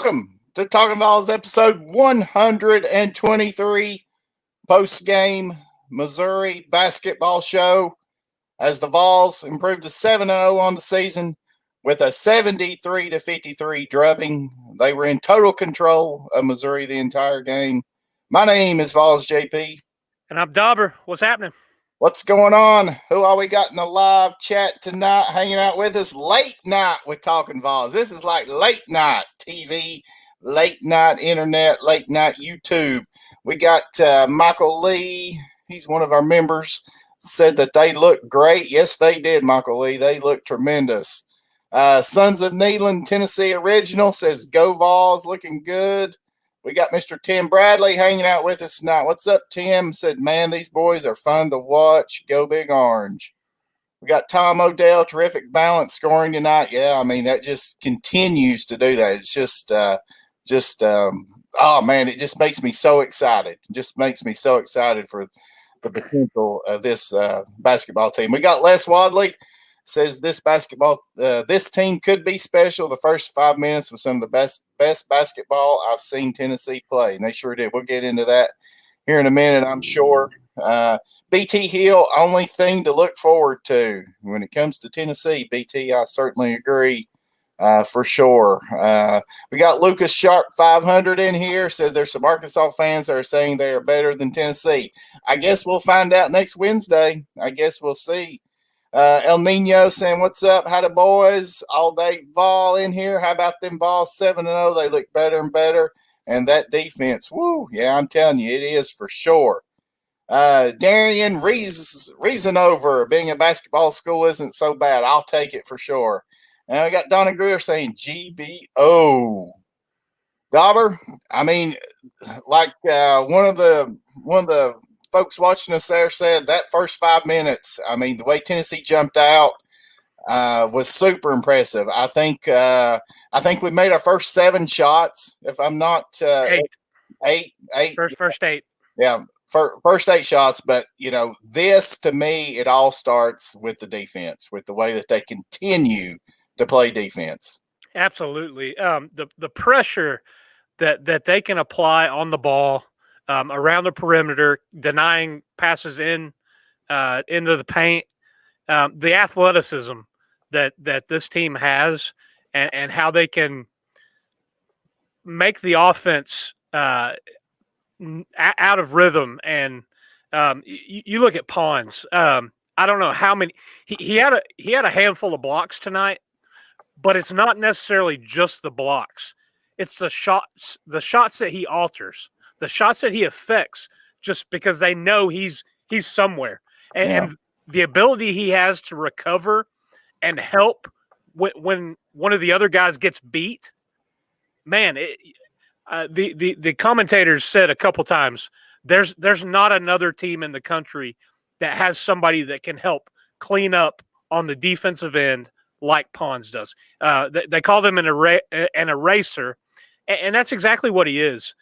welcome to Talkin VAWLS episode 123, post-game Missouri basketball show as the Vols improved to 7-0 on the season with a 73-53 drubbing. They were in total control of Missouri the entire game. My name is Vols JP. And I'm Dauber. What's happening? What's going on? Who all we got in the live chat tonight hanging out with us? Late night with Talkin VAWLS. This is like late night TV, late night internet, late night YouTube. We got Michael Lee. He's one of our members. Said that they look great. Yes, they did, Michael Lee. They look tremendous. Sons of Neyland, Tennessee original says, go Vols, looking good. We got Mr. Tim Bradley hanging out with us tonight. What's up, Tim? Said, man, these boys are fun to watch. Go Big Orange. We got Tom Odell, terrific balance scoring tonight. Yeah, I mean, that just continues to do that. It's just oh, man, it just makes me so excited. It just makes me so excited for the potential of this basketball team. We got Les Wadley. Says this team could be special. The first 5 minutes was some of the best basketball I've seen Tennessee play, and they sure did. We'll get into that here in a minute, I'm sure. BT Hill, only thing to look forward to when it comes to Tennessee. BT, I certainly agree for sure. We got Lucas Sharp 500 in here. Says there's some Arkansas fans that are saying they are better than Tennessee. I guess we'll find out next Wednesday. I guess we'll see. El Nino saying, what's up? How the boys? All day Vol in here. How about them Vols 7-0? They look better and better. And that defense, woo, yeah, I'm telling you, it is for sure. Darian Reasonover, being a basketball school isn't so bad. I'll take it for sure. And I got Donna Greer saying GBO. Dauber, I mean, like one of the folks watching us there said, that first 5 minutes, I mean, the way Tennessee jumped out was super impressive. I think we made our first 7 shots, if I'm not eight. First 8. Yeah, first 8 shots. But this to me, it all starts with the defense, with the way that they continue to play defense. Absolutely, the pressure that they can apply on the ball. Around the perimeter, denying passes into the paint, the athleticism that this team has, and how they can make the offense out of rhythm. And you look at Pons. I don't know how many he had a handful of blocks tonight, but it's not necessarily just the blocks. It's the shots that he alters. The shots that he affects, just because they know he's somewhere, and the ability he has to recover and help when one of the other guys gets beat. Man, the commentators said a couple times, there's not another team in the country that has somebody that can help clean up on the defensive end like Pons does. They call him an eraser, and that's exactly what he is.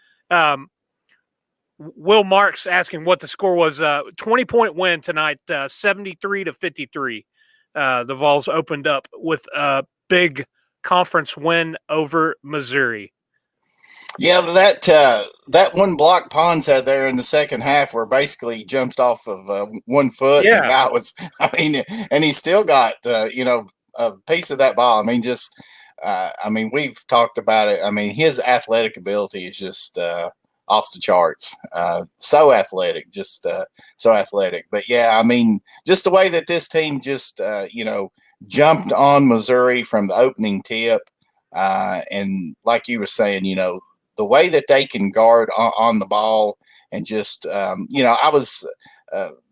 Will Marks asking what the score was. 20-point win tonight, 73-53. The Vols opened up with a big conference win over Missouri. Yeah, that one block Pons had there in the second half, where basically he jumped off of 1 foot. Yeah, the guy was. I mean, and he still got a piece of that ball. I mean, we've talked about it. I mean, his athletic ability is just off the charts. So athletic, so athletic. But yeah, I mean, just the way that this team just jumped on Missouri from the opening tip, and like you were saying, the way that they can guard on the ball, and just I was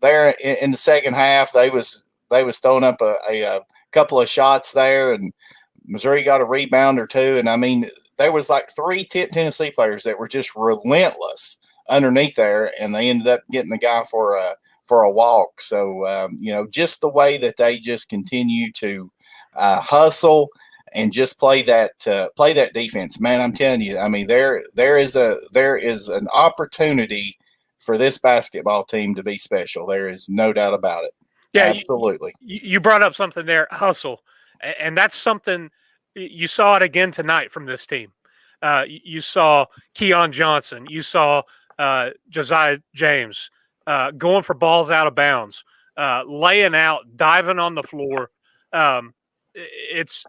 there in the second half. They was throwing up a couple of shots there, and Missouri got a rebound or two, and I mean, there was like 3 Tennessee players that were just relentless underneath there, and they ended up getting the guy for a walk. So just the way that they just continue to hustle and just play that defense, man. I'm telling you, I mean, there is an opportunity for this basketball team to be special. There is no doubt about it. Yeah, absolutely. You brought up something there, hustle, and that's something. You saw it again tonight from this team. You saw Keon Johnson. You saw Josiah James going for balls out of bounds, laying out, diving on the floor. It's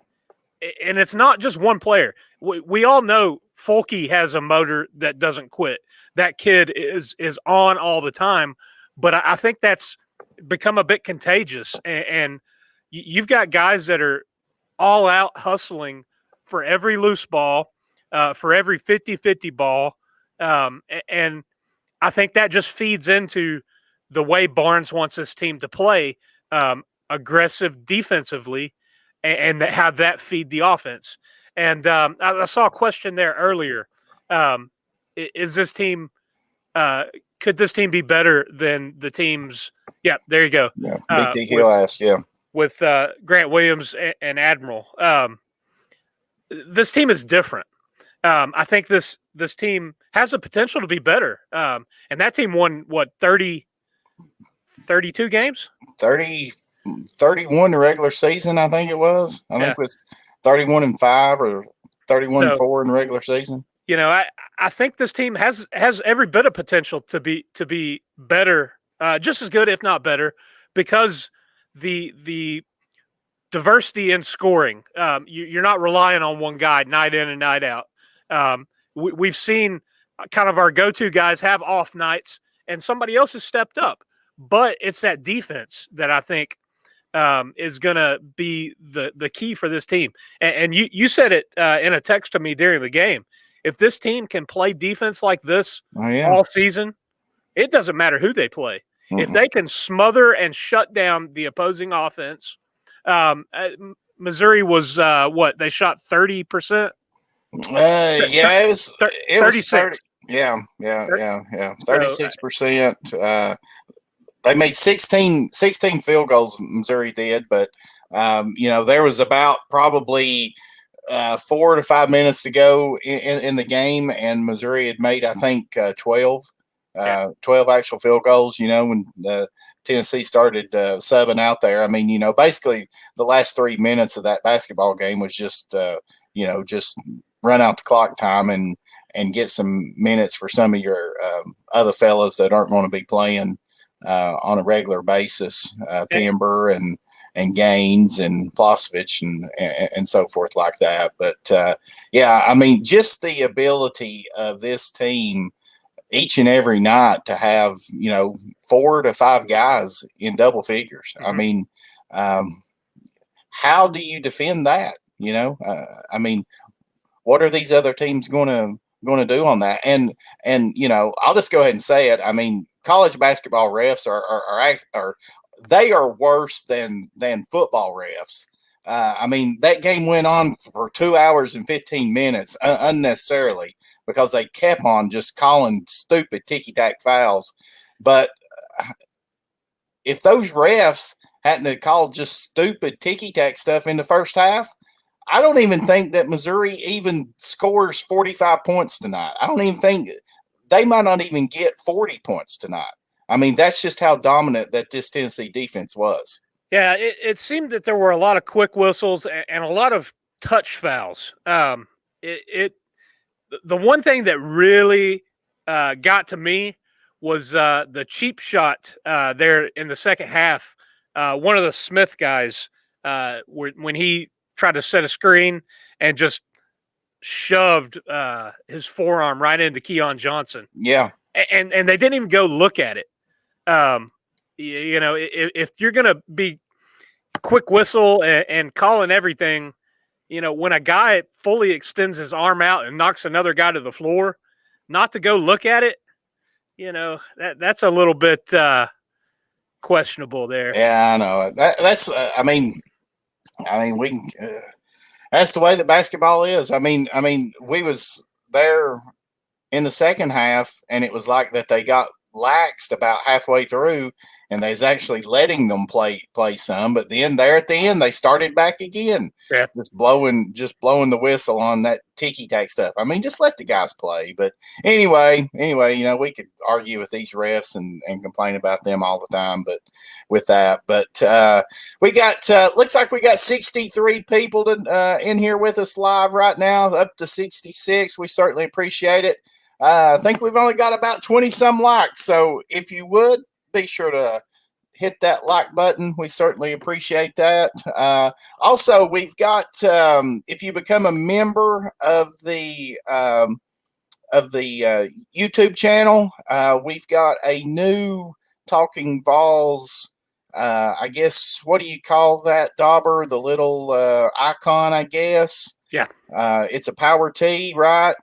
not just one player. We all know Fulke has a motor that doesn't quit. That kid is on all the time, but I think that's become a bit contagious. And you've got guys that are all out hustling for every loose ball, for every 50-50 ball. And I think that just feeds into the way Barnes wants his team to play, aggressive defensively, and have that feed the offense. And I saw a question there earlier. Is this team could this team be better than the teams? Yeah, there you go. Yeah, Big T Hill asked, yeah. With Grant Williams and Admiral. This team is different. I think this team has the potential to be better. And that team won, what, 32 games? 31 the regular season, I think it was. I think it was 31-5 or 31-4 in the regular season. You know, I think this team has every bit of potential to be better, just as good, if not better, because the diversity in scoring. You're not relying on one guy night in and night out. We've seen kind of our go-to guys have off nights, and somebody else has stepped up. But it's that defense that I think is going to be the key for this team. And you said it in a text to me during the game. If this team can play defense like this all season, it doesn't matter who they play. If they can smother and shut down the opposing offense, Missouri was what, they shot 30%. It was 36. 36%. They made 16 field goals. Missouri did, but there was about probably 4 to 5 minutes to go in the game, and Missouri had made, I think, 12 actual field goals. When Tennessee started subbing out there, I mean, basically the last 3 minutes of that basketball game was just just run out the clock time and get some minutes for some of your other fellas that aren't going to be playing on a regular basis, Timber and Gaines and Plosovic and so forth like that. But I mean, just the ability of this team each and every night to have 4 to 5 guys in double figures. I mean, how do you defend that? I mean, what are these other teams going to do on that? And I'll just go ahead and say it. I mean, college basketball refs are they are worse than football refs. I mean, that game went on for 2 hours and 15 minutes unnecessarily because they kept on just calling stupid ticky-tack fouls. But if those refs hadn't called just stupid ticky-tack stuff in the first half, I don't even think that Missouri even scores 45 points tonight. I don't even think they might not even get 40 points tonight. I mean, that's just how dominant that this Tennessee defense was. Yeah, it seemed that there were a lot of quick whistles and a lot of touch fouls. The one thing that really got to me was the cheap shot there in the second half. One of the Smith guys, when he tried to set a screen and just shoved his forearm right into Keon Johnson. Yeah. And they didn't even go look at it. If you're going to be quick whistle and calling everything, when a guy fully extends his arm out and knocks another guy to the floor, not to go look at it, that's a little bit questionable there. Yeah, I know. That's I mean, we can. That's the way that basketball is. I mean, we was there in the second half, and it was like that they got laxed about halfway through, and they was actually letting them play some. But then there at the end, they started back again, Yeah. just blowing the whistle on that ticky tack stuff. I mean, just let the guys play. But anyway, we could argue with these refs and complain about them all the time. But with that, we got looks like we got 63 people in here with us live right now, up to 66. We certainly appreciate it. I think we've only got about 20 some likes. So if you would, be sure to hit that like button. We certainly appreciate that. Also, we've got, if you become a member of the YouTube channel, we've got a new Talking Vols. I guess, what do you call that, Dauber? The little icon, I guess. Yeah. It's a power tee, right?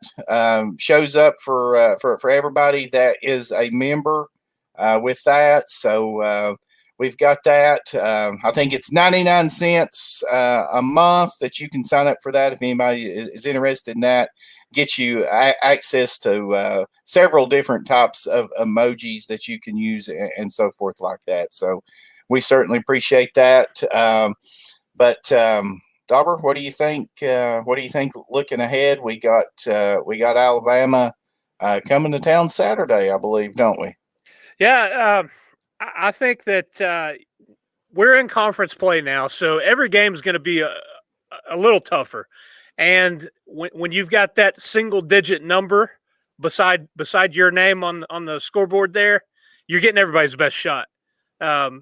Shows up for everybody that is a member with that. So we've got that. I think it's 99 cents a month that you can sign up for that. If anybody is interested in that, get you access to several different types of emojis that you can use and so forth like that. So we certainly appreciate that. Dauber, what do you think? What do you think looking ahead? We got Alabama coming to town Saturday, I believe, don't we? Yeah, I think that we're in conference play now, so every game is going to be a little tougher. And when you've got that single-digit number beside your name on the scoreboard there, you're getting everybody's best shot. They're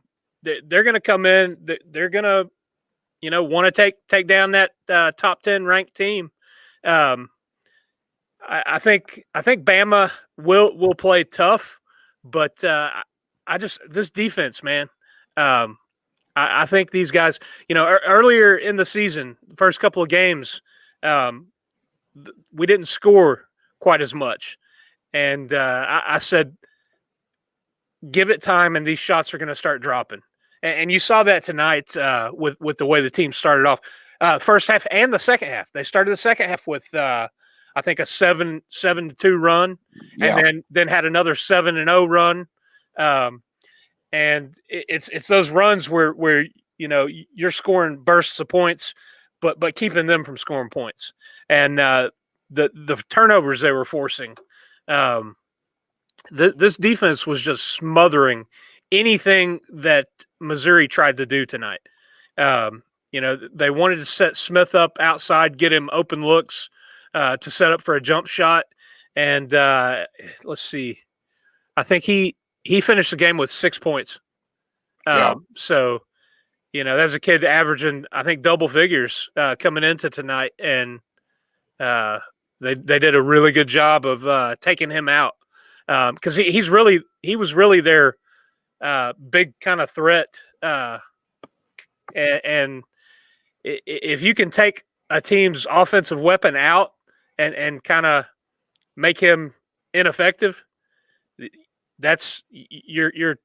going to come in. They're going to want to take down that top 10 ranked team. I think Bama will play tough, but this defense, man. I think these guys, earlier in the season, the first couple of games, we didn't score quite as much, and I said, give it time, and these shots are going to start dropping. And you saw that tonight with the way the team started off, first half and the second half. They started the second half with I think a 7-2 run, Yeah. and then had another 7-0 run. And it's those runs where you're scoring bursts of points, but keeping them from scoring points. And the turnovers they were forcing, this defense was just smothering anything that Missouri tried to do tonight. They wanted to set Smith up outside, get him open looks to set up for a jump shot. And let's see, I think he finished the game with 6 points. So, there's a kid averaging, I think, double figures coming into tonight. And they did a really good job of taking him out because he was really their big kind of threat. And if you can take a team's offensive weapon out and kind of make him ineffective, that's you're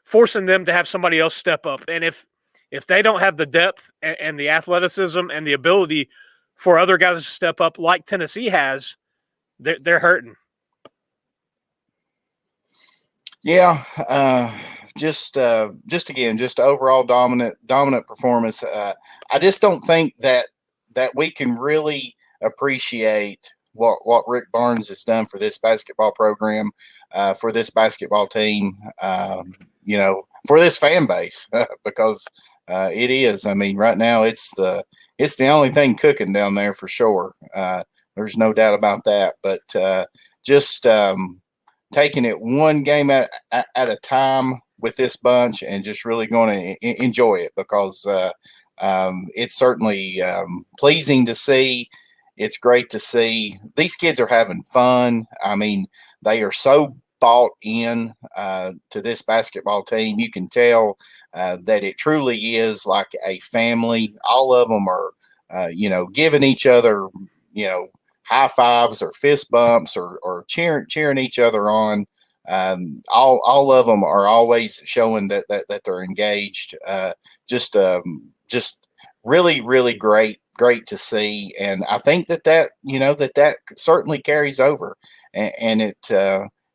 forcing them to have somebody else step up. And if they don't have the depth and the athleticism and the ability for other guys to step up like Tennessee has, they're hurting. Yeah, just overall dominant performance. I just don't think that we can really appreciate what Rick Barnes has done for this basketball program, for this basketball team, for this fan base, because it is. I mean, right now it's the only thing cooking down there for sure. There's no doubt about that. But just taking it one game at a time with this bunch and just really going to enjoy it, because it's certainly pleasing to see. It's great to see. These kids are having fun. I mean, they are so bought in to this basketball team. You can tell that it truly is like a family. All of them are, giving each other, high fives or fist bumps or cheering each other on. All of them are always showing that they're engaged. Just really, really great to see. And I think that certainly carries over, and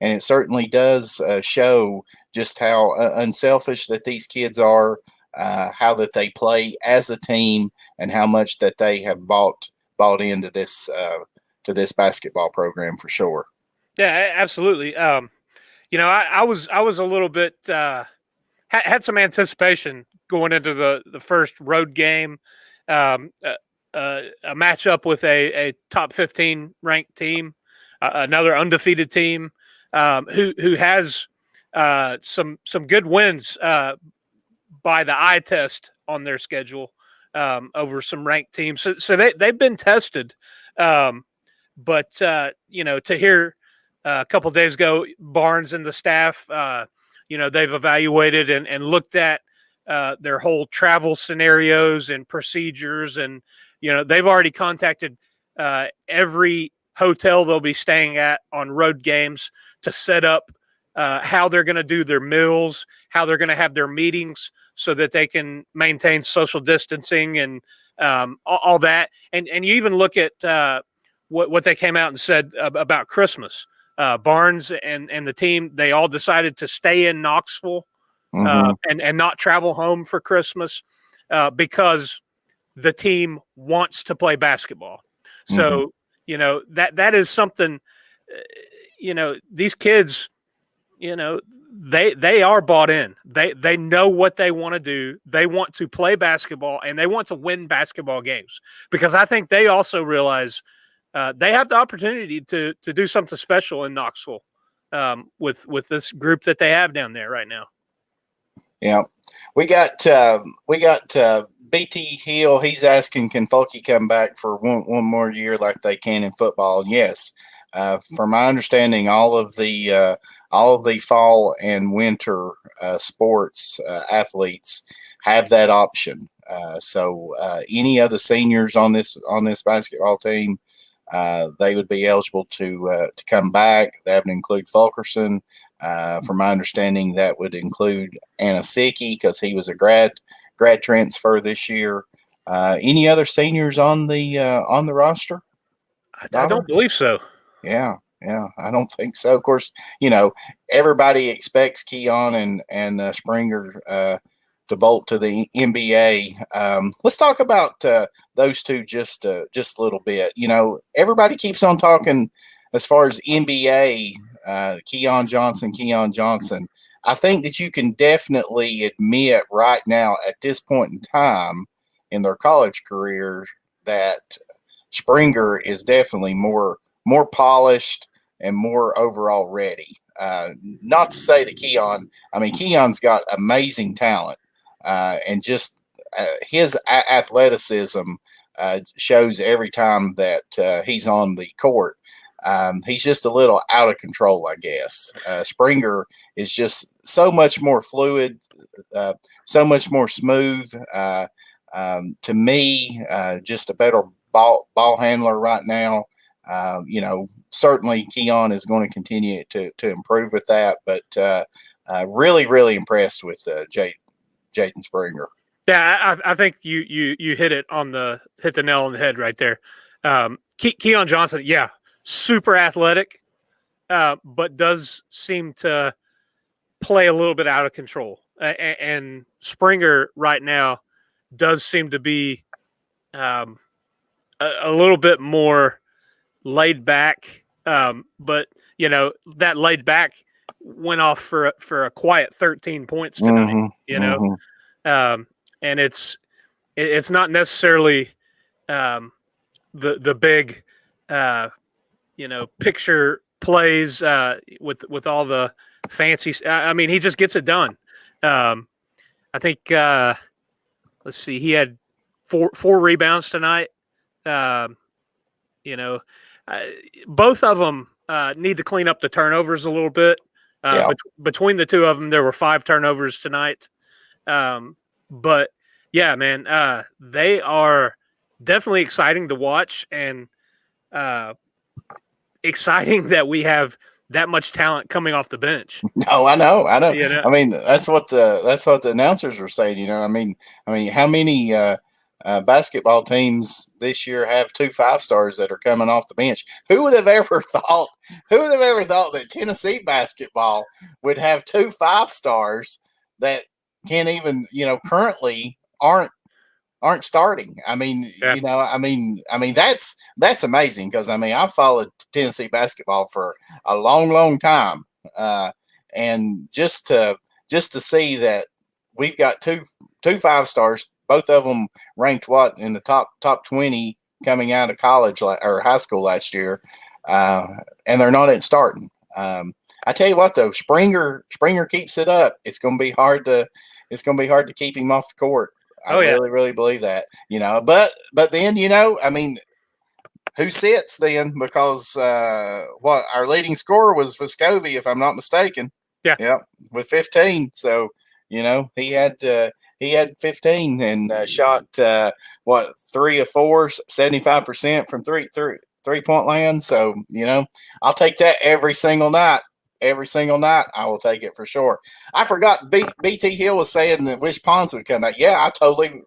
and it certainly does show just how unselfish that these kids are, how that they play as a team, and how much that they have bought into this to this basketball program for sure. Yeah, absolutely. I was a little bit had some anticipation going into the first road game, a matchup with a top 15 ranked team, another undefeated team, who has some good wins by the eye test on their schedule over some ranked teams. So they've been tested. But to hear a couple of days ago, Barnes and the staff, they've evaluated and looked at their whole travel scenarios and procedures, and they've already contacted every hotel they'll be staying at on road games to set up how they're going to do their meals, how they're going to have their meetings, so that they can maintain social distancing and all that. And you even look at what they came out and said about Christmas. Barnes and the team, they all decided to stay in Knoxville and not travel home for Christmas because the team wants to play basketball. So, that is something, these kids, they are bought in. They know what they want to do. They want to play basketball, and they want to win basketball games, because I think they also realize they have the opportunity to do something special in Knoxville with this group that they have down there right now. Yeah, we got BT Hill. He's asking, can Folky come back for one more year like they can in football? And yes, from my understanding, all of the fall and winter sports athletes have that option. So any of the seniors on this basketball team, they would be eligible to come back. That would include Fulkerson. From my understanding, that would include Anasicki, because he was a grad transfer this year. Any other seniors on the roster? I don't believe so. Yeah, I don't think so. Of course, everybody expects Keon and Springer to bolt to the NBA. Let's talk about those two just a little bit. Everybody keeps on talking as far as NBA, Keon Johnson. I think that you can definitely admit right now at this point in time in their college career that Springer is definitely more polished and more overall ready. Not to say that Keon's got amazing talent, and just his athleticism shows every time that he's on the court. He's just a little out of control, I guess. Springer is just so much more fluid, so much more smooth. To me, just a better ball handler right now. Certainly Keon is going to continue to improve with that, but really, really impressed with Jaden Springer. Yeah, I think you hit the nail on the head right there. Keon Johnson, yeah, super athletic, but does seem to play a little bit out of control. And Springer right now does seem to be a little bit more laid back, but that laid back went off for a quiet 13 points tonight. And it's not necessarily the big picture plays with all the fancy. He just gets it done. I think let's see, he had four rebounds tonight. Both of them need to clean up the turnovers a little bit. Between the two of them, there were 5 turnovers tonight. But yeah, man, they are definitely exciting to watch, and exciting that we have that much talent coming off the bench. No, I know. That's what the announcers were saying. How many basketball teams this year have 2 5-stars that are coming off the bench. Who would have ever thought? Who would have ever thought that Tennessee basketball would have 2 5-stars that can't even, currently aren't starting? I mean, Yeah. that's amazing because I've followed Tennessee basketball for a long, long time, and just to see that we've got two 5-stars, both of them ranked in the top 20 coming out of college or high school last year, and they're not at starting. I tell you what, though, Springer keeps it up. It's going to be hard to keep him off the court. I really, really believe that. But then who sits then? Because our leading scorer was Vescovi, if I'm not mistaken. Yeah, with 15. So he had 15 and shot 3 of 4, 75% from three-point land. So I'll take that every single night. Every single night, I will take it for sure. I forgot BT Hill was saying that Wish Ponds would come back. Yeah, I totally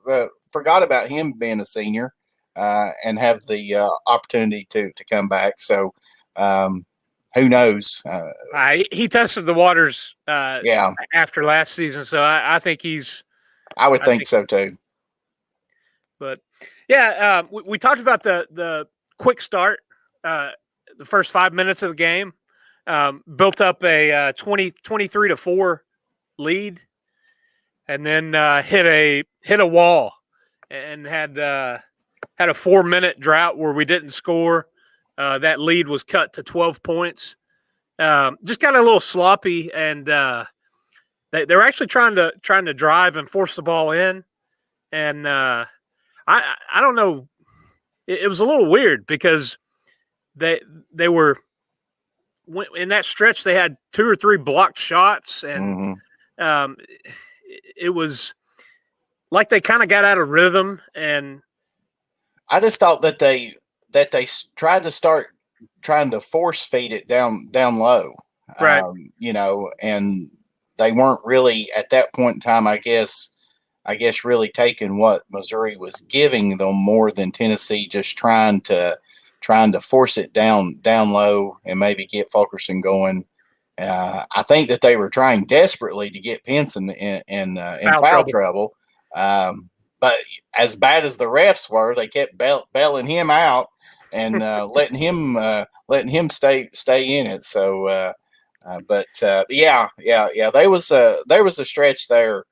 forgot about him being a senior and have the opportunity to come back. So who knows? He tested the waters yeah, after last season, so I think he's – I would think so too. But, yeah, we talked about the quick start, the first 5 minutes of the game. Built up a 23-4 lead, and then hit a wall, and had a 4-minute drought where we didn't score. That lead was cut to 12 points. Just got a little sloppy, and they were actually trying to drive and force the ball in, and I don't know. It was a little weird because they were. In that stretch, they had 2 or 3 blocked shots, and it was like they kind of got out of rhythm. And I just thought that they tried to start trying to force feed it down low, right? And they weren't really at that point in time. I guess really taking what Missouri was giving them more than Tennessee just trying to force it down low and maybe get Fulkerson going. I think that they were trying desperately to get Pinson in foul trouble. But as bad as the refs were, they kept bailing him out and letting him stay in it. So, yeah, there was a stretch there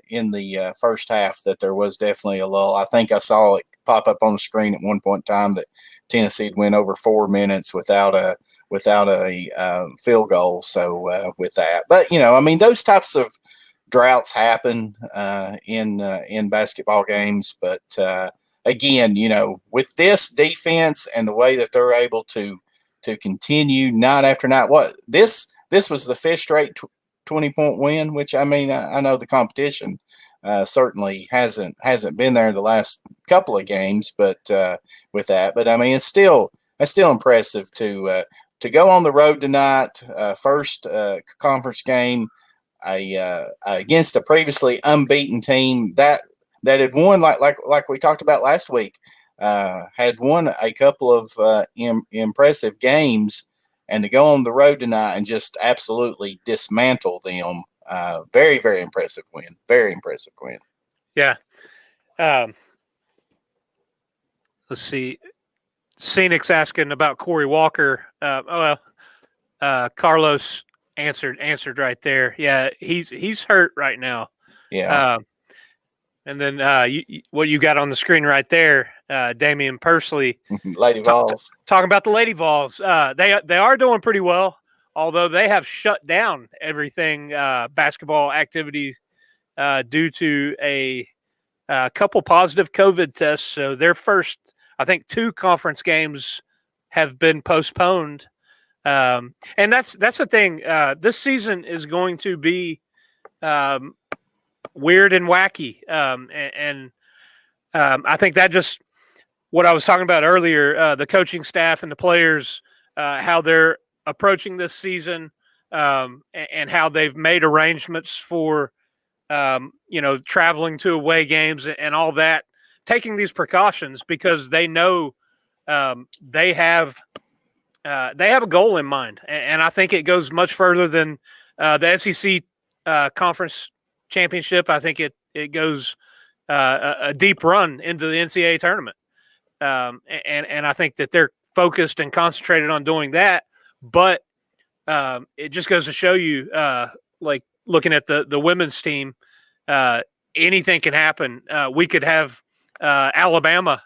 in the first half that there was definitely a lull. I think I saw it pop up on the screen at one point in time that Tennessee went over 4 minutes without a field goal. So with that, but those types of droughts happen in basketball games. But again, with this defense and the way that they're able to continue night after night, this was the 5th straight 20-point win, which I know the competition certainly hasn't been there the last couple of games, but with that, but it's still impressive to go on the road tonight, first conference game against a previously unbeaten team that had won like we talked about last week, had won a couple of impressive games, and to go on the road tonight and just absolutely dismantle them. Very, very impressive win. Very impressive win. Yeah. Let's see. Scenic's asking about Corey Walker. Carlos answered right there. Yeah, he's hurt right now. Yeah. And then what you got on the screen right there, Damian Pursley, Lady Vols, talking about the Lady Vols. They are doing pretty well, although they have shut down everything basketball activity due to a couple positive COVID tests. So their first, I think, 2 conference games have been postponed. And that's the thing. This season is going to be weird and wacky. And I think that just what I was talking about earlier, the coaching staff and the players, how they're approaching this season, and how they've made arrangements for, traveling to away games and all that. taking these precautions because they know they have a goal in mind, and I think it goes much further than the SEC conference championship. I think it goes a deep run into the NCAA tournament, and I think that they're focused and concentrated on doing that. But it just goes to show you, like looking at the women's team, anything can happen. We could have Alabama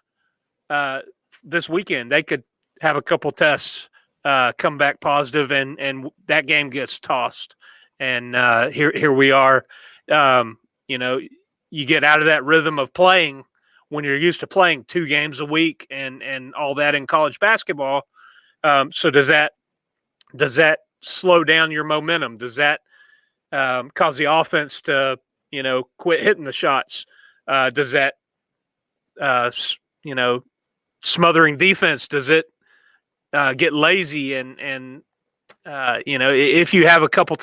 this weekend. They could have a couple tests come back positive, and that game gets tossed. And here we are. You get out of that rhythm of playing when you're used to playing 2 games a week and all that in college basketball. So does that slow down your momentum? Does that cause the offense to quit hitting the shots? Does that smothering defense, does it get lazy and if you have a couple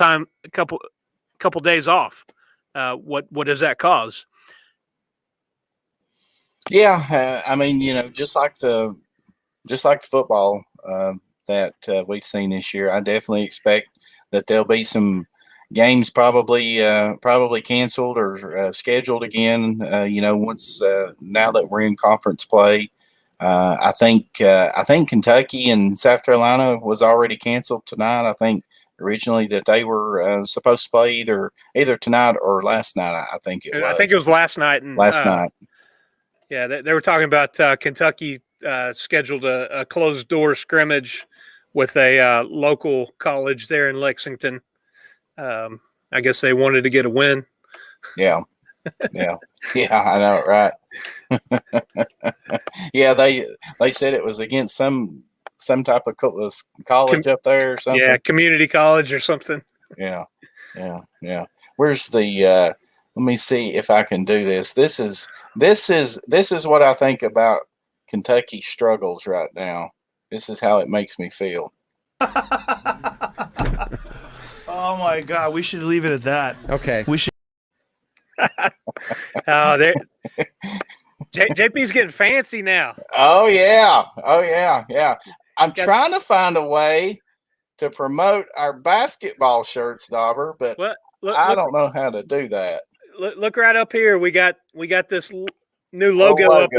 days off, what does that cause? Yeah, I mean, just like the football that we've seen this year, I definitely expect that there'll be some games probably canceled or scheduled again. Once now that we're in conference play, I think Kentucky and South Carolina was already canceled tonight. I think originally that they were supposed to play either tonight or last night. I think it was. I think it was last night. And last night. Yeah, they were talking about Kentucky scheduled a closed door scrimmage with a local college there in Lexington. I guess they wanted to get a win. Yeah. I know it, right? Yeah, they said it was against some type of college up there or something. Yeah, community college or something. Yeah. Where's the? Let me see if I can do this. This is what I think about Kentucky struggles right now. This is how it makes me feel. Oh my God, we should leave it at that. Okay. We should. Oh, JP's getting fancy now. Oh yeah. I'm trying to find a way to promote our basketball shirts, Dauber, but I don't know how to do that. Look right up here. We got this new logo up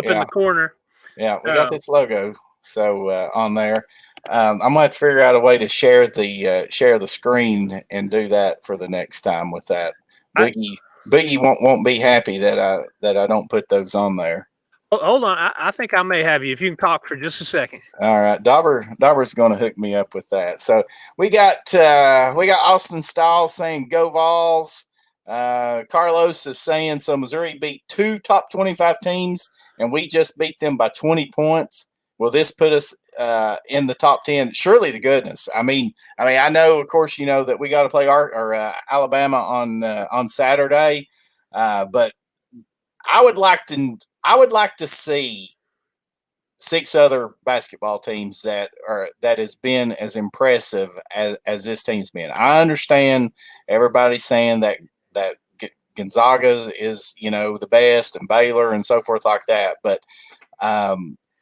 in the corner. Yeah, we got this logo. So on there, I'm gonna have to figure out a way to share the screen and do that for the next time with that. Biggie won't be happy that I don't put those on there. Hold on, I think I may have you if you can talk for just a second. All right, Dauber's going to hook me up with that. So we got Austin Stiles saying go Vols. Carlos is saying so Missouri beat 2 top 25 teams and we just beat them by 20 points. Will this put us in the top 10? Surely to goodness. I mean, I know, of course, that we got to play Alabama on Saturday, but I would like to see 6 other basketball teams that has been as impressive as this team's been. I understand everybody's saying that Gonzaga is the best and Baylor and so forth like that, but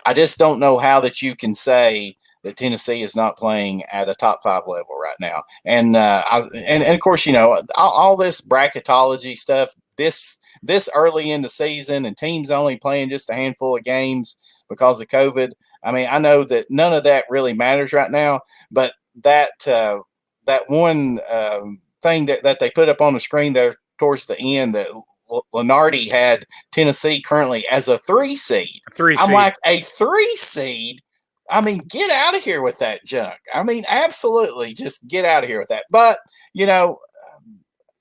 I just don't know how that you can say that Tennessee is not playing at a top 5 level right now. And of course, all this bracketology stuff, this early in the season and teams only playing just a handful of games because of COVID. I mean, I know that none of that really matters right now, but that one thing that they put up on the screen there towards the end, that Lenardi had Tennessee currently as a 3 seed. I'm like, a 3 seed? I mean, get out of here with that junk. I mean, absolutely, just get out of here with that. But,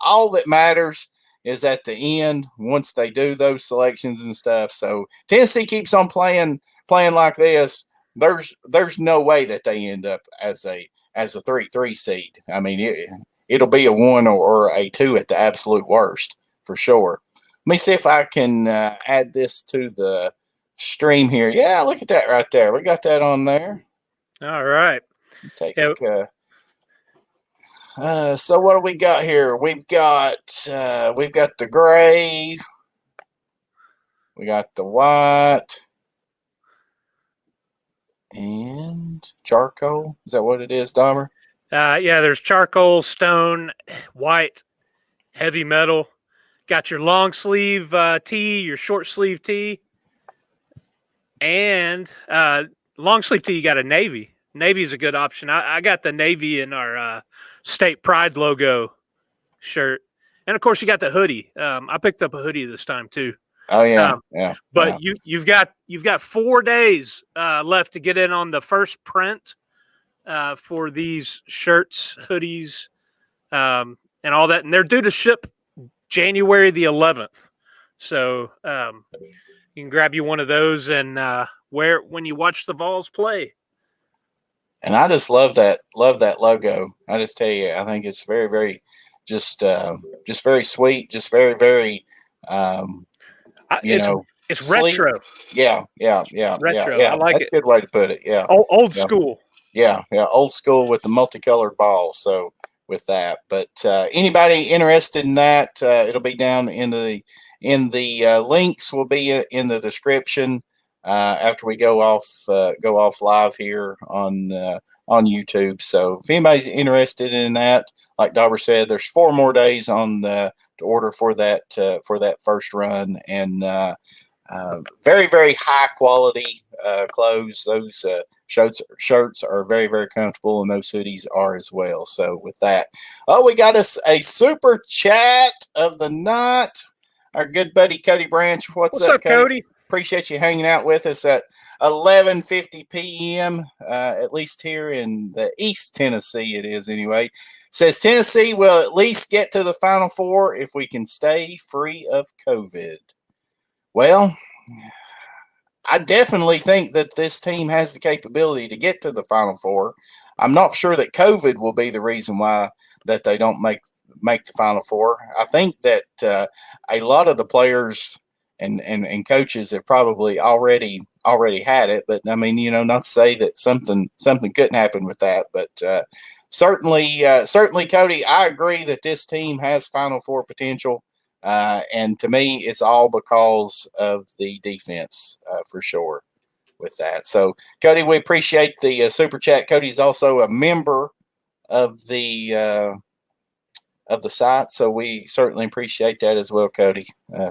all that matters is at the end, once they do those selections and stuff. So Tennessee keeps on playing like this. There's no way that they end up as a 3 seed. I mean, it'll be a 1 or a 2 at the absolute worst, for sure. Let me see if I can add this to the stream here. Yeah, look at that right there. We got that on there. All right. So what do we got here? We've got the gray. We got the white and charcoal. Is that what it is, Dahmer? Yeah, there's charcoal, stone, white, heavy metal. Got your long sleeve tee, your short sleeve tee, and long sleeve tee. You got a navy. Navy is a good option. I got the navy in our state pride logo shirt, and of course you got the hoodie. I picked up a hoodie this time too. Oh yeah, yeah. But you've got 4 days left to get in on the first print for these shirts, hoodies, and all that, and they're due to ship January the 11th. So you can grab you one of those and wear it when you watch the Vols play. And I just love that logo. I just tell you, I think it's very, very, just very sweet, just very, very, it's sleek. retro. Yeah. Retro. Yeah. I like That's it. a good way to put it. Yeah. Old Yeah. school. Yeah, old school with the multicolored ball. So with that, but anybody interested in that, it'll be down in the links. Will be in the description after we go off live here on YouTube. So if anybody's interested in that, like Dauber said, there's 4 more days on to order for that first run, and very, very high quality clothes. Those shirts are very, very comfortable, and those hoodies are as well. So with that, we got us a super chat of the night. Our good buddy Cody Branch. What's up, Cody? Appreciate you hanging out with us at 11:50 p.m. At least here in the East Tennessee, it is anyway. Says Tennessee will at least get to the Final Four if we can stay free of COVID. Well, I definitely think that this team has the capability to get to the Final Four. I'm not sure that COVID will be the reason why that they don't make the Final Four. I think that a lot of the players and coaches have probably already had it. But I mean, not to say that something couldn't happen with that. But certainly, Cody, I agree that this team has Final Four potential. And to me, it's all because of the defense for sure with that. So, Cody, we appreciate the super chat. Cody's also a member of the site, so we certainly appreciate that as well, Cody.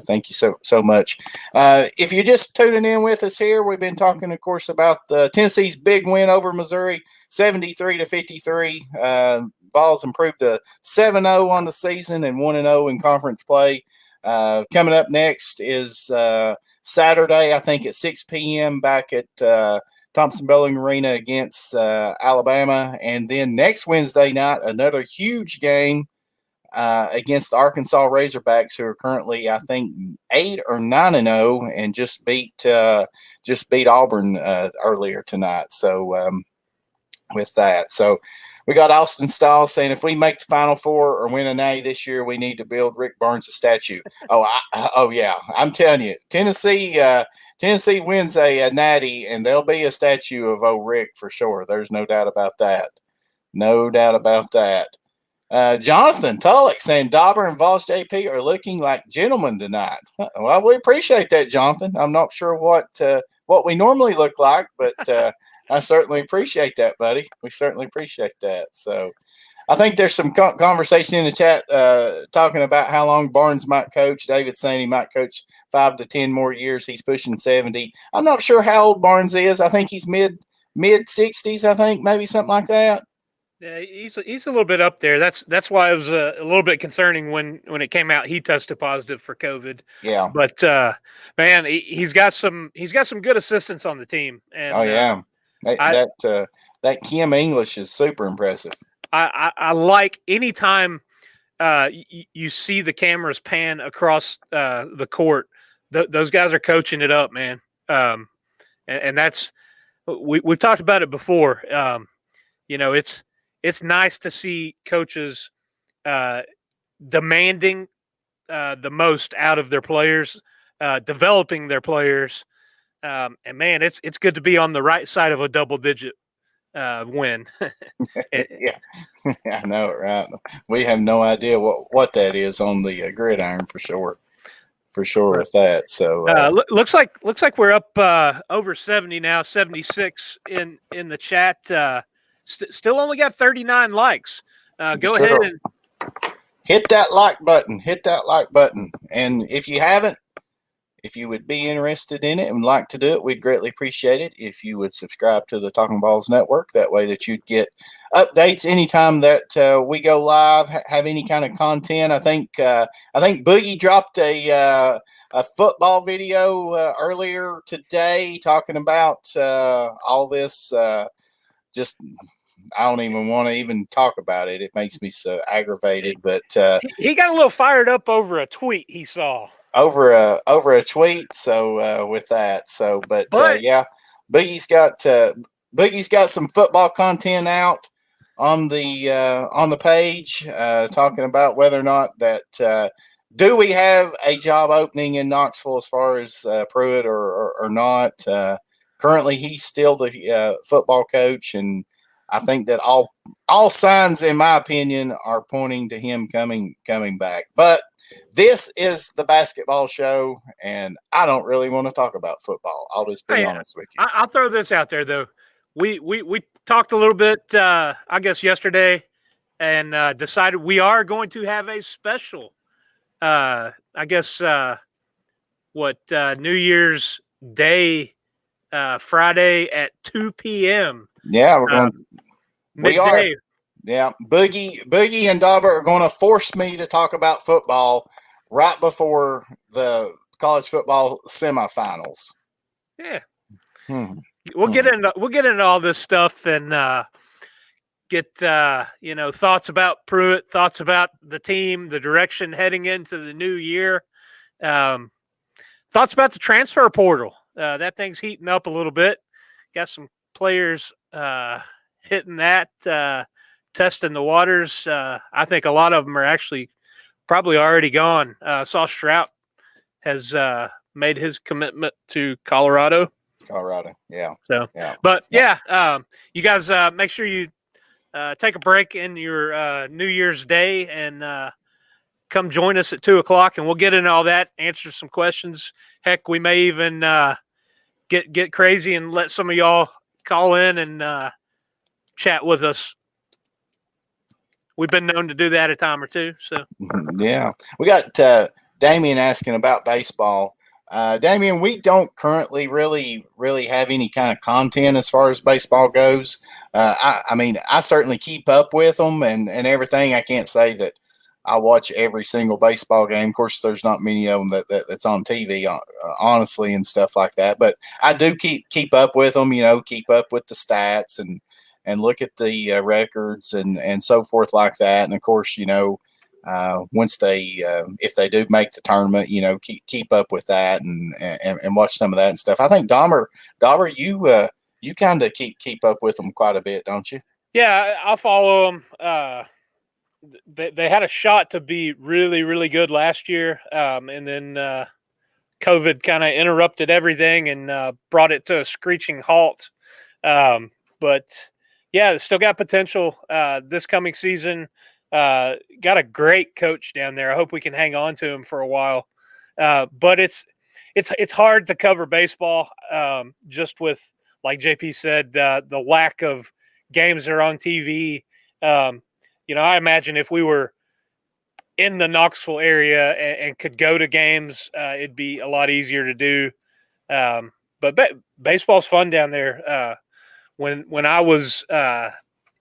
Thank you so much. If you're just tuning in with us here, we've been talking, of course, about Tennessee's big win over Missouri, 73-53. Vols improved to 7-0 on the season and 1-0 in conference play. Coming up next is Saturday, I think at 6 p.m. back at Thompson-Boling Arena against Alabama. And then next Wednesday night, another huge game against the Arkansas Razorbacks, who are currently, I think, 8 or 9-0, and just beat Auburn earlier tonight. So with that, so we got Austin Stiles saying if we make the Final Four or win an A this year, we need to build Rick Barnes a statue. Oh yeah, I'm telling you, Tennessee wins a natty, and there'll be a statue of old Rick for sure. There's no doubt about that. No doubt about that. Jonathan Tullock saying Dauber and Vols JP are looking like gentlemen tonight. Well, we appreciate that, Jonathan. I'm not sure what we normally look like, but I certainly appreciate that, buddy. We certainly appreciate that. So I think there's some conversation in the chat talking about how long Barnes might coach. David saying he might coach 5 to 10 more years. He's pushing 70. I'm not sure how old Barnes is. I think he's mid 60s, I think, maybe something like that. Yeah, he's a little bit up there. That's why it was a little bit concerning when it came out he tested positive for COVID. Yeah, but man, he's got some good assistants on the team. And, that Kim English is super impressive. I like anytime you see the cameras pan across the court. Those guys are coaching it up, man. And that's we've talked about it before. It's nice to see coaches demanding the most out of their players, developing their players, and man, it's good to be on the right side of a double-digit win. Yeah, I know, right? We have no idea what that is on the gridiron for sure. for sure with that. So looks like we're up over 70 now, 76 in the chat. Still only got 39 likes. Go ahead and hit that like button. Hit that like button. And if you haven't, if you would be interested in it and would like to do it, we'd greatly appreciate it if you would subscribe to the Talkin VAWLS Network. That way that you'd get updates anytime that we go live, have any kind of content. I think Boogie dropped a football video earlier today talking about all this. Just I don't even want to even talk about it. It makes me so aggravated. But he got a little fired up over a tweet he saw. Over a tweet, so with that, so but yeah, Boogie's got some football content out on the page, talking about whether or not that do we have a job opening in Knoxville as far as Pruitt or not. Currently, he's still the football coach, and I think that all signs, in my opinion, are pointing to him coming back. But this is the basketball show, and I don't really want to talk about football. I'll just be honest with you. I'll throw this out there, though. We talked a little bit, I guess, yesterday, and decided we are going to have a special, I guess, New Year's Day, Friday at 2 p.m. Yeah, we're going. We are. Yeah, Boogie and Dauber are going to force me to talk about football right before the college football semifinals. Yeah, we'll get into all this stuff and get thoughts about Pruitt, thoughts about the team, the direction heading into the new year, thoughts about the transfer portal. That thing's heating up a little bit. Got some players hitting that. Testing the waters. I think a lot of them are actually probably already gone. Saw Strout has made his commitment to Colorado. Yeah. So, yeah. But you guys make sure you take a break in your New Year's Day and come join us at 2:00, and we'll get into all that, answer some questions. Heck, we may even get crazy and let some of y'all call in and chat with us. We've been known to do that a time or two. So yeah, we got Damien asking about baseball. Damien, we don't currently really have any kind of content as far as baseball goes. I mean, I certainly keep up with them and everything. I can't say that I watch every single baseball game. Of course, there's not many of them that's on TV, honestly, and stuff like that. But I do keep up with them. Keep up with the stats and look at the records and so forth like that. And of course, once if they do make the tournament, keep up with that and watch some of that and stuff. I think Dauber, you kind of keep up with them quite a bit, don't you? Yeah, I'll follow them. They had a shot to be really, really good last year, and then COVID kind of interrupted everything and brought it to a screeching halt. But yeah, still got potential this coming season. Got a great coach down there. I hope we can hang on to him for a while. But it's hard to cover baseball just with, like JP said, the lack of games that are on TV. I imagine if we were in the Knoxville area and could go to games, it'd be a lot easier to do. But baseball's fun down there. When I was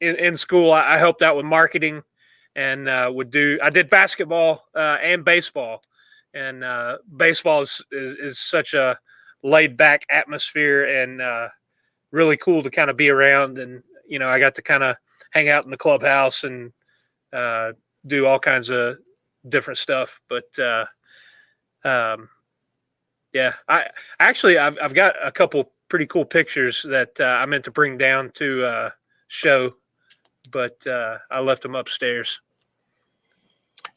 in school, I helped out with marketing and I did basketball and baseball. And baseball is such a laid back atmosphere and really cool to kind of be around. And, I got to kind of hang out in the clubhouse and do all kinds of different stuff. But yeah, I've got a couple pretty cool pictures that I meant to bring down to show, but I left them upstairs.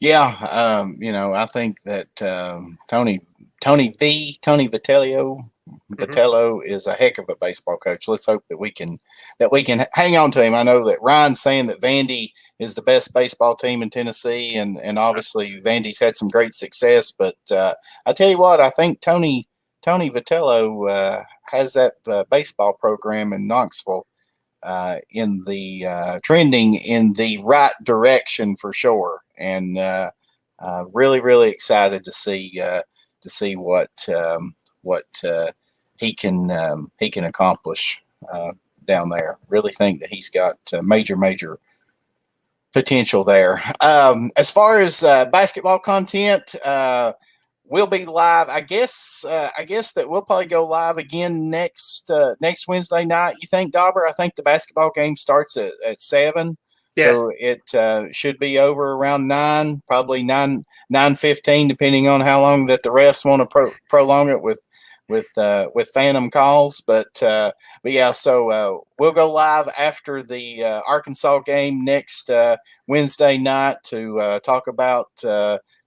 Yeah, I think that Tony Vitello, Vitello is a heck of a baseball coach. Let's hope that we can hang on to him. I know that Ryan's saying that Vandy is the best baseball team in Tennessee, and obviously Vandy's had some great success. But I tell you what, I think Tony Vitello has that baseball program in Knoxville in the trending in the right direction for sure, and really, really excited to see what he can accomplish down there. Really think that he's got major potential there. As far as basketball content, we'll be live. I guess that we'll probably go live again next Wednesday night. You think, Dauber? I think the basketball game starts at 7. Yeah. So it should be over around 9, probably 9:15, depending on how long that the refs want to prolong it with phantom calls. But yeah, so we'll go live after the Arkansas game next Wednesday night to talk about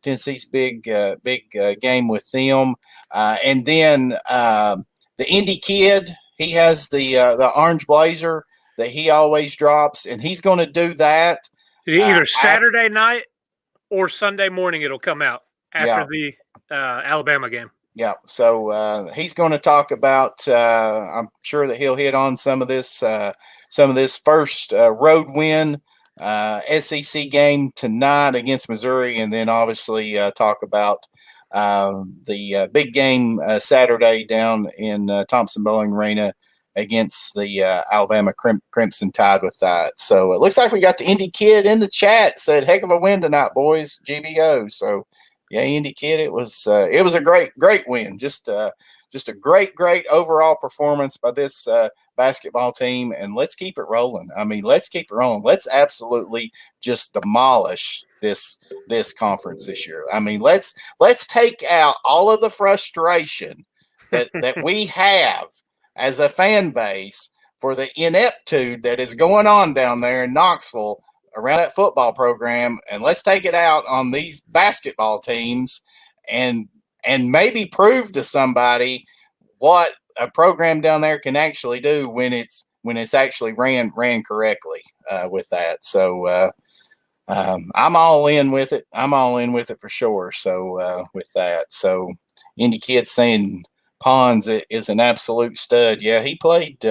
Tennessee's big game with them, and then the Indy kid. He has the orange blazer that he always drops, and he's going to do that either Saturday night or Sunday morning. It'll come out after the Alabama game. Yeah, so he's going to talk about. I'm sure that he'll hit on some of this first road win, SEC game tonight against Missouri, and then obviously talk about the big game Saturday down in Thompson-Boling Arena against the Alabama Crimson Tide with that. So it looks like we got the Indy kid in the chat. Said, "Heck of a win tonight, boys." GBO. So yeah, Indy kid, it was a great win. Just a great overall performance by this basketball team, and let's keep it rolling. I mean, let's keep it rolling. Let's absolutely just demolish this conference this year. I mean, let's take out all of the frustration that we have as a fan base for the ineptitude that is going on down there in Knoxville around that football program, and let's take it out on these basketball teams and maybe prove to somebody what a program down there can actually do when it's actually ran correctly with that. So I'm all in with it. I'm all in with it for sure. So with that, so Indy Kid saying Pons is an absolute stud. Yeah, he played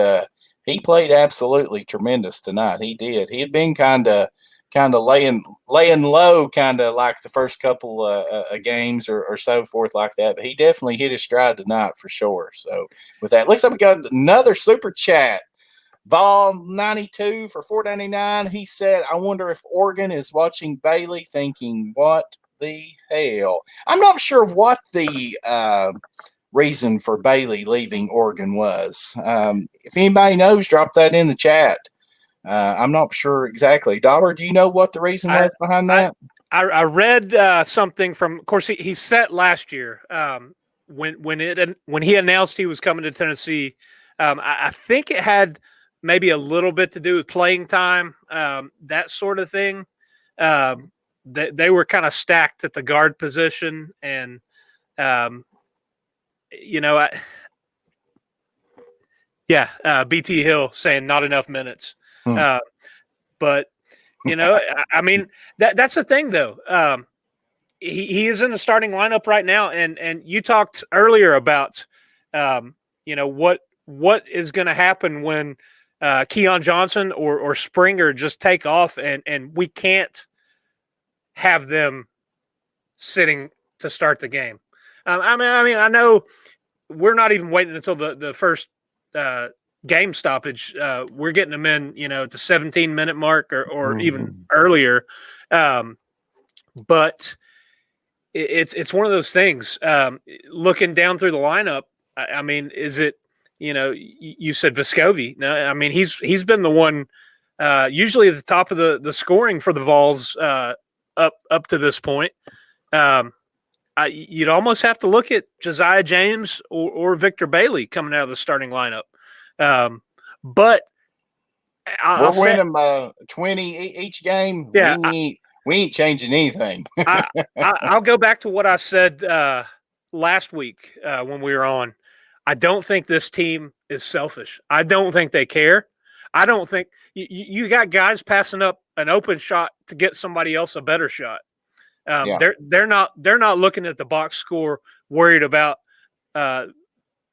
absolutely tremendous tonight. He did. He had been kind of laying low, kind of like the first couple of games or so forth like that. But he definitely hit his stride tonight for sure. So with that, looks like we got another super chat. Vol 92 for $4.99. He said, "I wonder if Oregon is watching Bailey thinking, what the hell?" I'm not sure what the reason for Bailey leaving Oregon was. If anybody knows, drop that in the chat. I'm not sure exactly. Dauber, do you know what the reason was behind that? I read something from, of course, he set last year when he announced he was coming to Tennessee. I think it had maybe a little bit to do with playing time, that sort of thing. They were kind of stacked at the guard position, and BT Hill saying not enough minutes. But I mean, that's the thing though. He is in the starting lineup right now, and you talked earlier about what is going to happen when Keon Johnson or Springer just take off, and we can't have them sitting to start the game. I know we're not even waiting until the first game stoppage. We're getting them in, at the 17-minute mark or even earlier. But it's one of those things. Looking down through the lineup, I mean, is it? You said Vescovi. No, I mean he's been the one usually at the top of the scoring for the Vols up to this point. You'd almost have to look at Josiah James or Victor Bailey coming out of the starting lineup. But we'll win them 20 each game. Yeah, we ain't changing anything. I'll go back to what I said last week when we were on. I don't think this team is selfish. I don't think they care. I don't think you got guys passing up an open shot to get somebody else a better shot. Yeah. They're not looking at the box score, worried about how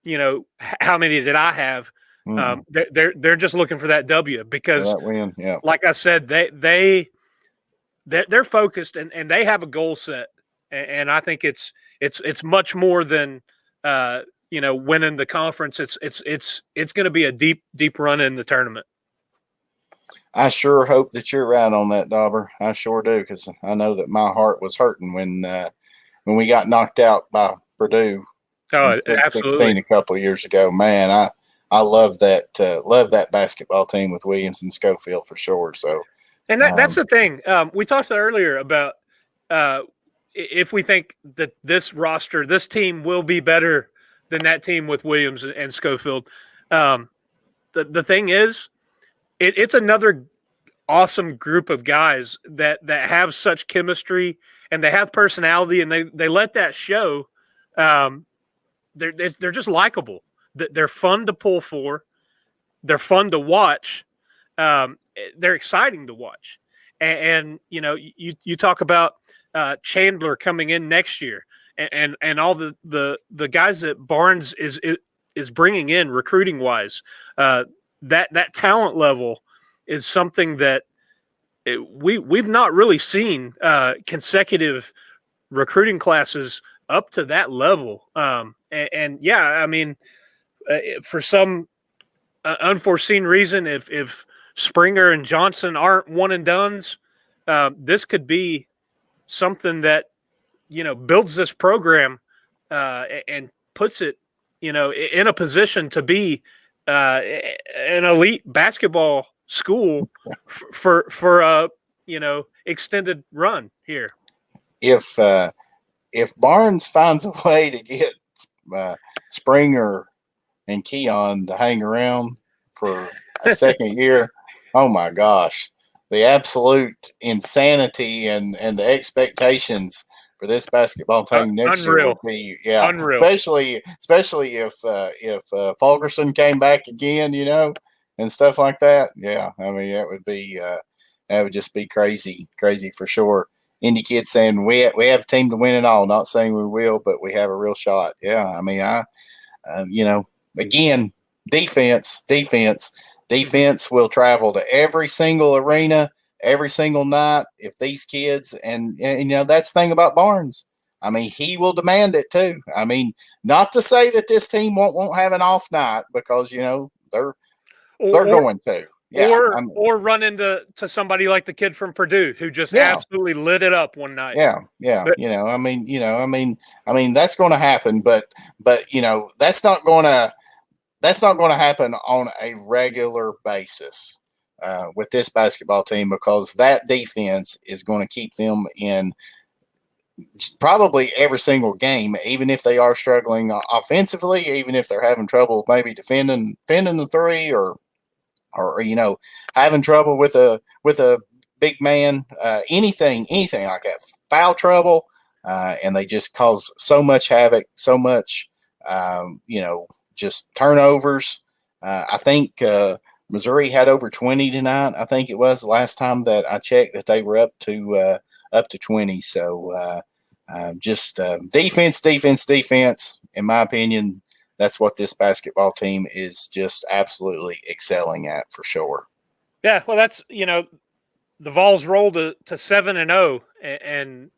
many did I have. They're just looking for that W because that win. Yeah. like I said, they're focused and they have a goal set, and I think it's much more than winning the conference. It's going to be a deep run in the tournament. I sure hope that you're right on that, Dauber. I sure do, because I know that my heart was hurting when we got knocked out by Purdue. Oh, in absolutely! 16 a couple of years ago. Man, I love that basketball team with Williams and Schofield for sure. So, and that's the thing. We talked earlier about if we think that this roster, this team will be better than that team with Williams and Schofield. The thing is, it's another awesome group of guys that have such chemistry and they have personality and they let that show. They're just likable. They're fun to pull for. They're fun to watch. They're exciting to watch. And you talk about Chandler coming in next year, and all the guys that Barnes is bringing in recruiting wise. That talent level is something that we've not really seen consecutive recruiting classes up to that level. And yeah, I mean, for some unforeseen reason, if Springer and Johnson aren't one and dones, this could be something that builds this program and puts it in a position to be an elite basketball school for a extended run here. If Barnes finds a way to get Springer and Keon to hang around for a second year, oh my gosh, the absolute insanity and the expectations for this basketball team next year would be unreal. Especially if Fulkerson came back again, and stuff like that. Yeah, I mean that would just be crazy for sure. Indy Kid saying we have a team to win it all. Not saying we will, but we have a real shot. Yeah, I mean again, defense will travel to every single arena, every single night. If these kids and that's the thing about Barnes. I mean, he will demand it too. I mean, not to say that this team won't have an off night because they're going to. Yeah, or run into somebody like the kid from Purdue who just absolutely lit it up one night. Yeah. But, I mean, that's going to happen, but that's not going to happen on a regular basis with this basketball team because that defense is going to keep them in probably every single game, even if they are struggling offensively, even if they're having trouble maybe defending the three or having trouble with a big man, anything like that, foul trouble, and they just cause so much havoc, so much, just turnovers. I think Missouri had over 20 tonight. I think it was the last time that I checked that they were up to 20. So just defense. In my opinion, that's what this basketball team is just absolutely excelling at for sure. Yeah, well, that's the Vols rolled to 7-0, and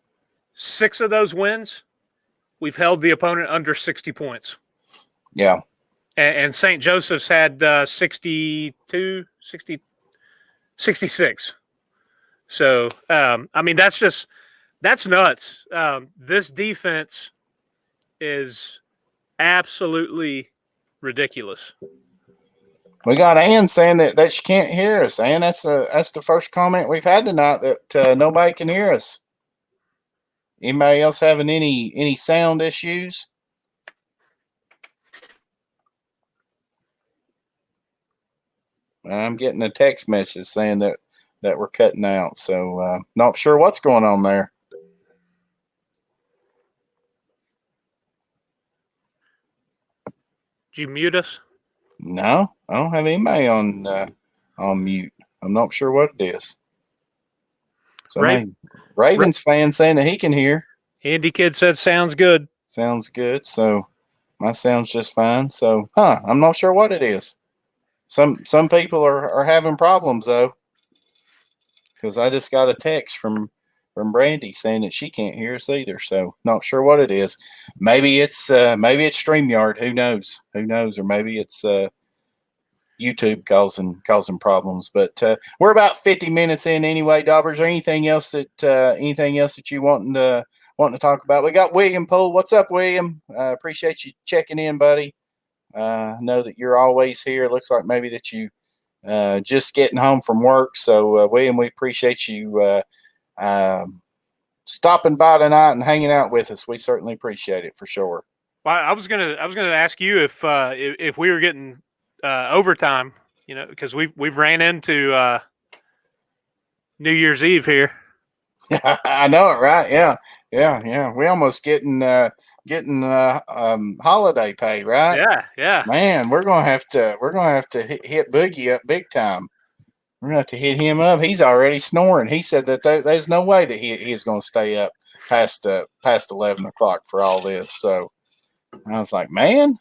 6 of those wins, we've held the opponent under 60 points. Yeah. And St. Joseph's had 66. So, I mean, that's nuts. This defense is absolutely ridiculous. We got Ann saying that she can't hear us. Ann, that's the first comment we've had tonight that nobody can hear us. Anybody else having any sound issues? I'm getting a text message saying that we're cutting out, so not sure what's going on there. Did you mute us? No, I don't have anybody on mute. I'm not sure what it is. So Ravens fan saying that he can hear. Andy Kid said sounds good. Sounds good. So my sound's just fine. So, I'm not sure what it is. Some people are having problems though, because I just got a text from Brandy saying that she can't hear us either. So not sure what it is. Maybe it's StreamYard. Who knows? Or maybe it's YouTube causing problems. But we're about 50 minutes in anyway. Dauber, is there anything else that you wanting to talk about? We got William Poole. What's up, William? Appreciate you checking in, buddy. Know that you're always here. Looks like maybe that you just getting home from work. So William, we appreciate you stopping by tonight and hanging out with us. We certainly appreciate it for sure. Well, I was gonna ask you if we were getting overtime, because we've ran into New Year's Eve here. I know it, right? Yeah. We almost getting holiday pay, right? Yeah. Man, we're gonna have to hit Boogie up big time. We're gonna have to hit him up. He's already snoring. He said that there's no way that he's gonna stay up past 11 o'clock for all this. So I was like, man,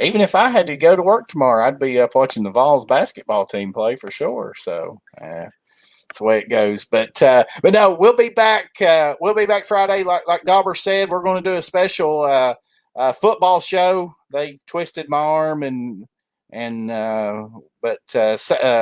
even if I had to go to work tomorrow, I'd be up watching the Vols basketball team play for sure. So that's the way it goes. But no, we'll be back. We'll be back Friday, like Dauber said. We're going to do a special football show. They've twisted my arm, but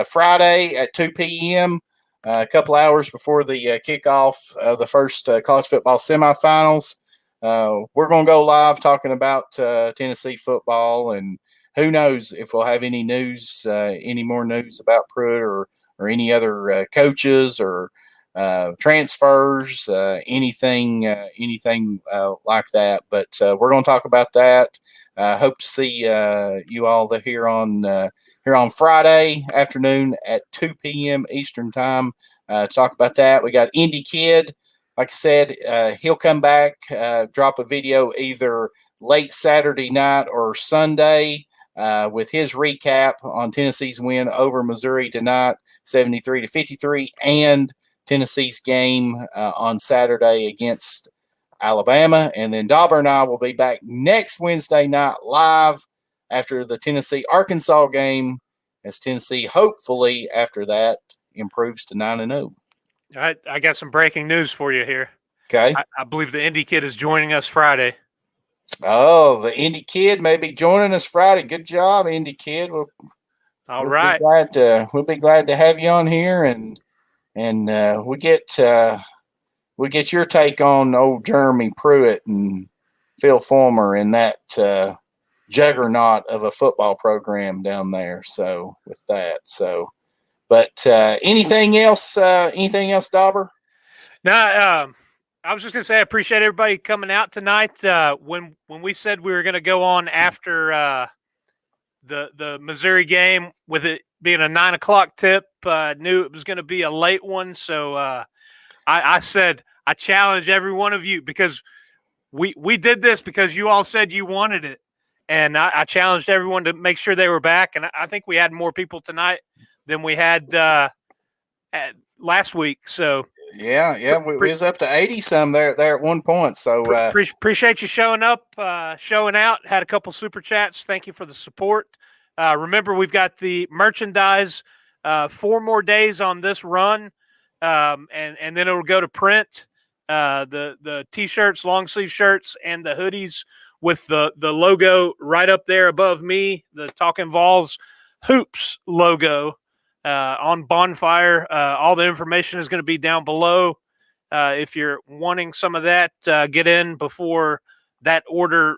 Friday at 2 p.m., a couple hours before the kickoff of the first college football semifinals. We're going to go live talking about Tennessee football, and who knows if we'll have any news, any more news about Pruitt or any other coaches or transfers, anything like that. But we're going to talk about that. Hope to see you all here on Friday afternoon at 2 p.m. Eastern time to talk about that. We got Indy Kid. Like I said, he'll come back, drop a video either late Saturday night or Sunday with his recap on Tennessee's win over Missouri tonight, 73-53, and Tennessee's game on Saturday against Alabama. And then Dauber and I will be back next Wednesday night live after the Tennessee-Arkansas game, as Tennessee hopefully after that improves to 9-0. All right, I got some breaking news for you here. Okay. I believe the Indy Kid is joining us Friday. Oh, the Indy Kid may be joining us Friday. Good job, Indy Kid. We'll be glad to have you on here, and we get your take on old Jeremy Pruitt and Phil Fulmer and that juggernaut of a football program down there. So with that, but anything else, Dauber? No, I was just gonna say I appreciate everybody coming out tonight. When we said we were gonna go on after the Missouri game, with it being a 9 o'clock tip, knew it was gonna be a late one. So I said I challenge every one of you, because we did this because you all said you wanted it, and I challenged everyone to make sure they were back. And I think we had more people tonight than we had last week. So yeah, we was up to 80 some there at one point. So appreciate you showing up, showing out. Had a couple super chats. Thank you for the support. Remember, we've got the merchandise 4 more days on this run, and then it'll go to print. The t-shirts, long sleeve shirts, and the hoodies with the logo right up there above me, the Talkin VAWLS Hoops logo on Bonfire. All the information is going to be down below. If you're wanting some of that, get in before that order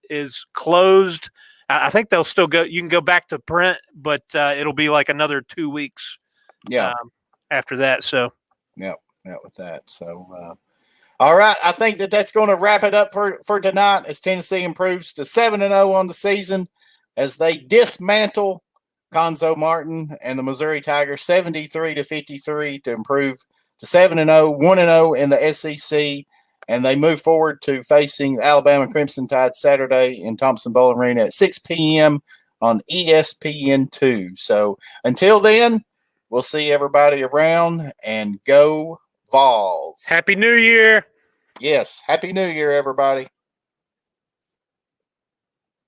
is closed. I think they'll still go. You can go back to print, but it'll be like another 2 weeks. Yeah. After that. So. Yeah. With that. So. All right, I think that's going to wrap it up for tonight, as Tennessee improves to 7-0 on the season as they dismantle Conzo Martin and the Missouri Tigers 73-53 to improve to 7-0, 1-0 in the SEC, and they move forward to facing the Alabama Crimson Tide Saturday in Thompson Bowl Arena at 6 p.m. on ESPN2. So until then, we'll see everybody around, and go Vols. Happy New Year. Yes, Happy New Year, everybody.